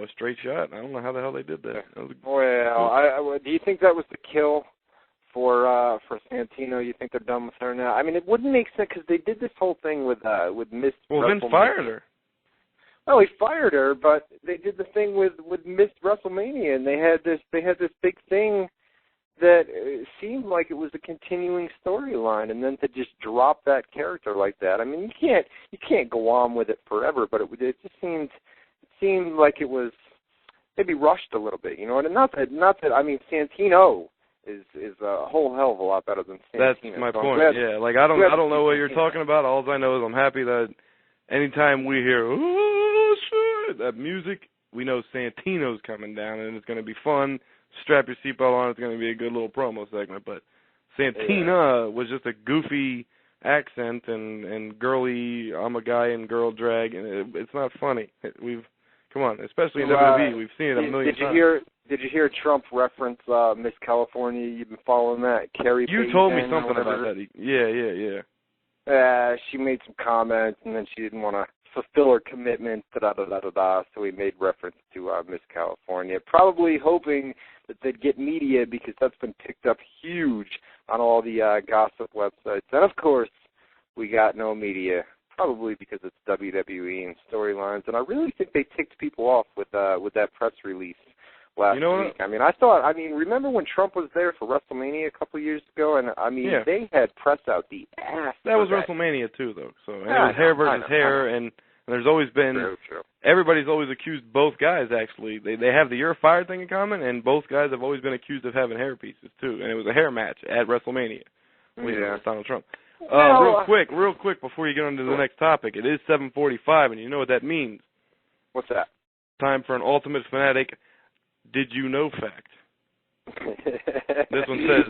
a straight shot. I don't know how the hell they did that. Well, do you think that was the kill for Santino? You think they're done with her now? I mean, it wouldn't make sense because they did this whole thing with Miss. Well, Vince fired her. Well, he fired her, but they did the thing with Miss WrestleMania, and they had this big thing that seemed like it was a continuing storyline, and then to just drop that character like that. I mean, you can't go on with it forever, but it just seemed like it was maybe rushed a little bit, you know. And not that I mean, Santino is a whole hell of a lot better than Santino. That's my point. Yeah, like I don't know what you're talking about. All I know is I'm happy that anytime we hear "oh shit" that music, we know Santino's coming down, and it's going to be fun. Strap your seatbelt on. It's going to be a good little promo segment. But Santina was just a goofy accent and girly. I'm a guy in girl drag, and it's not funny. Come on, especially in WWE, we've seen it a million times. Did you hear Trump reference Miss California? You've been following that, Carrie. You told me something about that. Yeah. She made some comments, and then she didn't want to fulfill her commitment. So he made reference to Miss California, probably hoping that they'd get media because that's been picked up huge on all the gossip websites. And of course, we got no media. Probably because it's WWE and storylines, and I really think they ticked people off with that press release last week. I mean, remember when Trump was there for WrestleMania a couple of years ago, and I mean, they had press out the ass. That was WrestleMania too, though. So it was hair versus hair, and there's always been everybody's always accused both guys. Actually, they have the "you're fired" thing in common, and both guys have always been accused of having hair pieces too, and it was a hair match at WrestleMania. With Donald Trump. Real quick, before you get on to the next topic, it is 7:45, and you know what that means. What's that? Time for an Ultimate Fanatic Did You Know fact. This one says,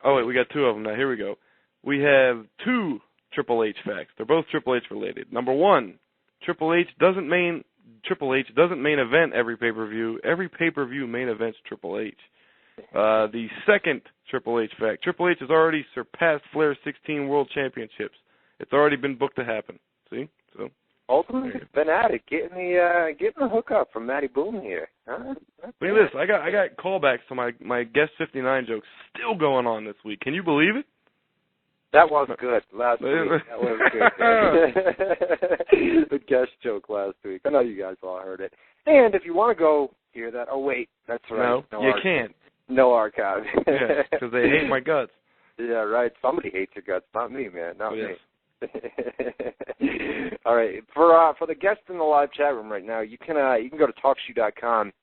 oh, wait, we got two of them now. Here we go. We have two Triple H facts. They're both Triple H related. Number one, Triple H doesn't main event every pay-per-view. Every pay-per-view main events Triple H. The second Triple H fact, Triple H has already surpassed Flair's 16 World Championships. It's already been booked to happen. See? So Ultimate Fanatic getting the hookup from Matty Boone here. Huh? Look at this. I got callbacks to my Guest 59 jokes still going on this week. Can you believe it? That was good last week. That was good. The guest joke last week. I know you guys all heard it. And if you want to go hear that, oh wait, that's right. No, you can't. No archive. Yeah, because they hate my guts. Yeah, right. Somebody hates your guts, not me, man. Not me. All right. For the guests in the live chat room right now, you can go to TalkShoe.com,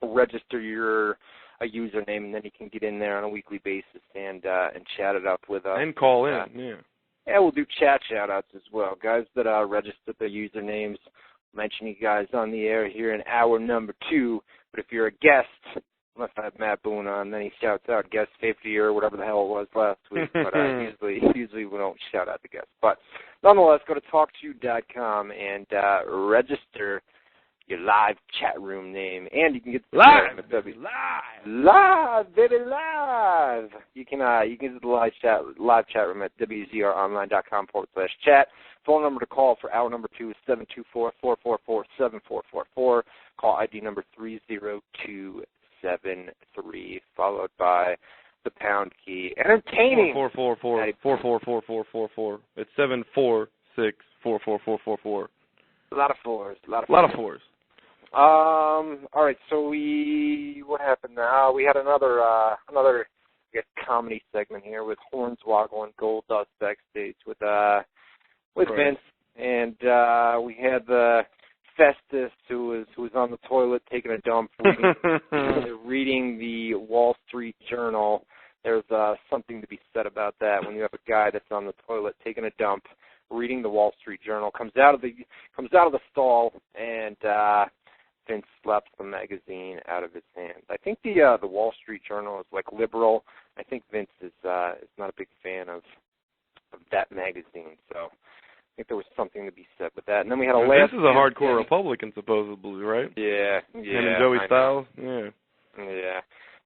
register a username, and then you can get in there on a weekly basis and chat it up with us. And call in. Yeah, we'll do chat shout-outs as well. Guys that registered their usernames, mention you guys on the air here in hour number 2. But if you're a guest, unless I have Matt Boone on, then he shouts out guest 50 or whatever the hell it was last week. But usually we don't shout out the guests. But nonetheless, go to TalkShoe.com and register your live chat room name, and you can get the live, baby, live. You can get the live chat room at WZROnline.com/chat. Phone number to call for hour number 2 is 724-444-7444. Call ID number 30273, followed by the pound key. Entertaining. 444. It's 746-44444. A lot of fours. All right, so what happened now? We had another I guess, comedy segment here with Hornswoggle and Goldust backstage with Vince, and we had the Festus who was on the toilet taking a dump, reading the Wall Street Journal. There's something to be said about that when you have a guy that's on the toilet taking a dump, reading the Wall Street Journal, comes out of the stall, and Vince slaps the magazine out of his hand. I think the Wall Street Journal is like liberal. I think Vince is not a big fan of that magazine. So I think there was something to be said with that. And then we had This is a hardcore Republican, supposedly, right? Yeah. Him and Joey Styles. Yeah.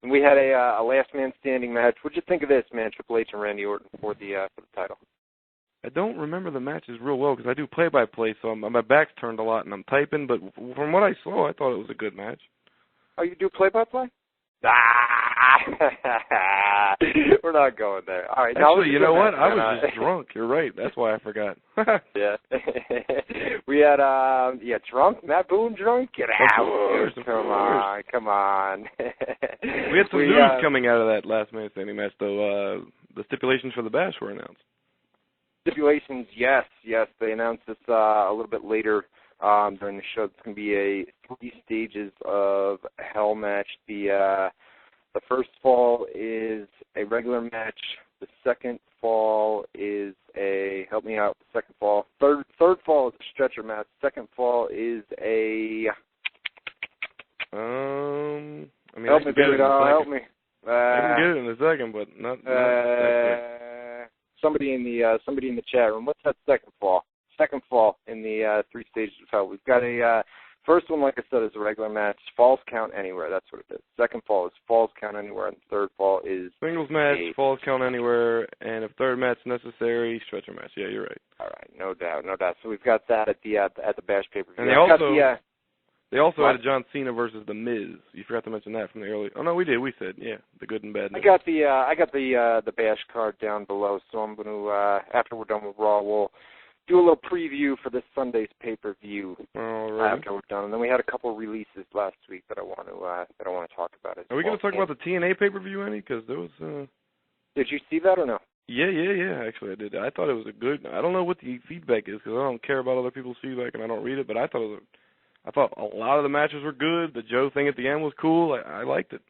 And we had a last man standing match. What'd you think of this, man? Triple H and Randy Orton for the title. I don't remember the matches real well because I do play-by-play, so my back's turned a lot and I'm typing. But from what I saw, I thought it was a good match. Oh, you do play-by-play? We're not going there. All right. Actually, you know what? I was just drunk. You're right. That's why I forgot. Yeah. We had, drunk? Matt Boone drunk? Get out. Come on. We had some news coming out of that last minute standing match, though. The stipulations for the bash were announced. Stipulations, yes. They announced this a little bit later during the show. It's going to be a 3 stages of hell match. The first fall is a regular match. The second fall is help me out, the second fall. Third fall is a stretcher match. Second fall is a... help me, baby, help me. I can get it in a second, but not somebody in the chat room. What's that second fall? Second fall in the 3 stages of hell. We've got a... First one, like I said, is a regular match. Falls count anywhere. That's what it is. Second fall is falls count anywhere, and third fall is singles match, falls count anywhere, and if third match necessary, stretcher match. Yeah, you're right. All right, no doubt. So we've got that at the Bash pay-per-view. And they also had a John Cena versus The Miz. You forgot to mention that from the early. Oh no, we did. We said the good and bad. I got the Bash card down below. So I'm going to after we're done with Raw, we'll do a little preview for this Sunday's pay-per-view after we're done. And then we had a couple releases last week that I want to talk about. Are we going to talk about the TNA pay-per-view any? Because there was. Did you see that or no? Yeah. Actually, I did. I thought it was a good. I don't know what the feedback is because I don't care about other people's feedback and I don't read it. But I thought a lot of the matches were good. The Joe thing at the end was cool. I liked it.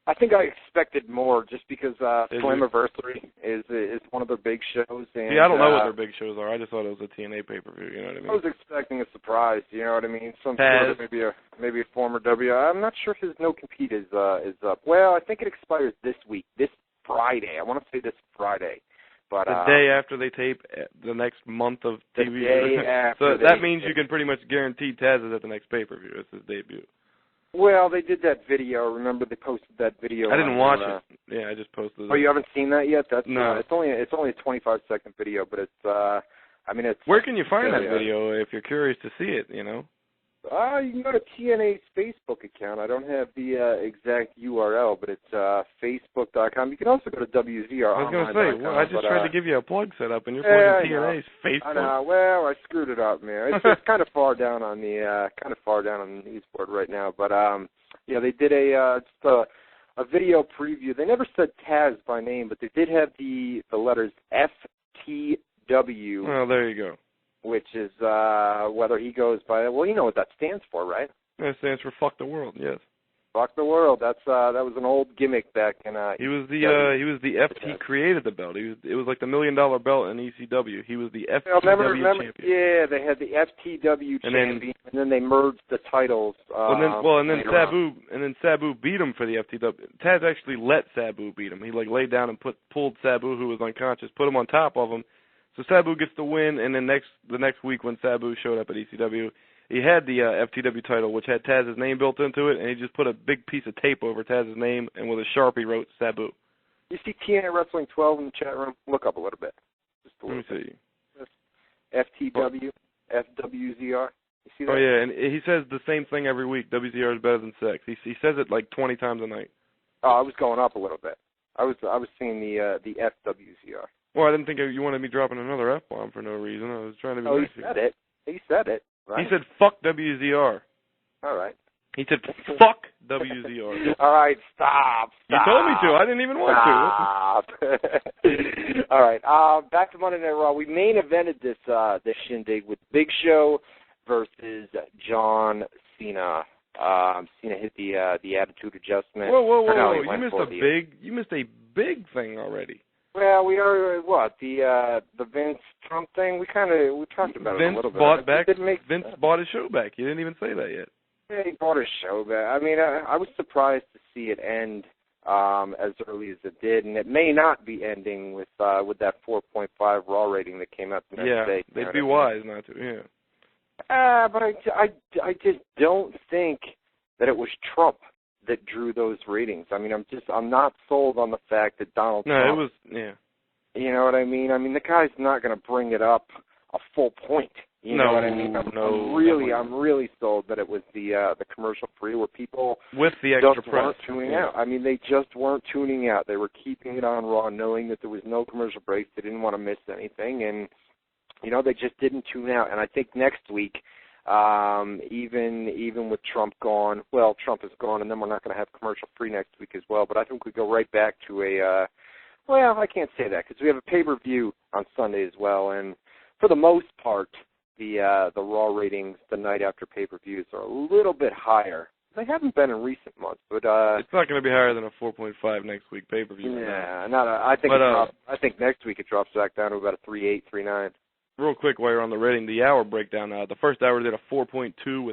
I think I expected more just because Slammiversary is one of their big shows. And, I don't know what their big shows are. I just thought it was a TNA pay-per-view. You know what I mean? I was expecting a surprise. You know what I mean? Some sort of maybe a former W. I'm not sure if his no compete is up. Well, I think it expires this week, this Friday. I want to say this Friday. But the day after they tape the next month of TV. The day after. So that means you can pretty much guarantee Taz is at the next pay-per-view. It's his debut. Well, they did that video. Remember, they posted that video. I didn't watch it. Yeah, I just posted it. Oh, you haven't seen that yet? No. It's only a 25-second video, but it's. Where can you find that video if you're curious to see it? You know. You can go to TNA's Facebook account. I don't have the exact URL, but it's Facebook.com. You can also go to WZROnline.com. I was going to say, I just tried to give you a plug set up, and you're plugging TNA's Facebook. I know. Well, I screwed it up, man. It's kind of far down on the news board right now. But they did a video preview. They never said Taz by name, but they did have the letters FTW. Well, there you go. Which is whether he goes by, well, you know what that stands for, right? That stands for fuck the world, yes. Fuck the world. That was an old gimmick back in. He was the FT created the belt. It was like the $1 million belt in ECW. He was the FTW champion. Yeah, they had the FTW champion, and then they merged the titles. And then Sabu beat him for the FTW. Taz actually let Sabu beat him. He laid down and pulled Sabu, who was unconscious, put him on top of him. So Sabu gets the win, and then the next week when Sabu showed up at ECW, he had the FTW title, which had Taz's name built into it, and he just put a big piece of tape over Taz's name, and with a Sharpie wrote Sabu. You see TNA Wrestling 12 in the chat room? Look up a little bit. Just a little bit. Let me see. FTW, FWZR. You see that? Oh, yeah, and he says the same thing every week. WZR is better than sex. He says it like 20 times a night. Oh, I was going up a little bit. I was seeing the FWZR. Well, I didn't think you wanted me dropping another F-bomb for no reason. I was trying to be nice. He said it. Right? He said, fuck WZR. All right. He said, fuck WZR. All right, stop. You told me to. I didn't even want to. All right, back to Monday Night Raw. We main evented this shindig with Big Show versus John Cena. Cena hit the attitude adjustment. Whoa. You missed a big thing already. Well, we are the Vince Trump thing. We talked about it a little bit. Vince bought his show back. You didn't even say that yet. Yeah, he bought his show back. I mean, I was surprised to see it end as early as it did, and it may not be ending with that 4.5 Raw rating that came out the next day. Yeah, they'd be wise not to. Yeah. But I just don't think that it was Trump that drew those ratings. I mean, I'm not sold on the fact that Donald Trump You know what I mean? I mean, the guy's not going to bring it up a full point. You know what I mean? I'm really sold that it was the commercial free where people with the extra just press weren't tuning out. I mean, they just weren't tuning out. They were keeping it on Raw, knowing that there was no commercial breaks. They didn't want to miss anything, and they just didn't tune out. And I think next week, even with Trump gone, well, Trump is gone, and then we're not going to have commercial free next week as well. But I think we go right back to well, I can't say that because we have a pay-per-view on Sunday as well, and for the most part, the Raw ratings the night after pay-per-views are a little bit higher. They haven't been in recent months, but it's not going to be higher than a 4.5 next week pay-per-view. Yeah, I think next week it drops back down to about a 3.8, 3.9. Real quick, while you're on the rating, the hour breakdown. The first hour did a 4.2 with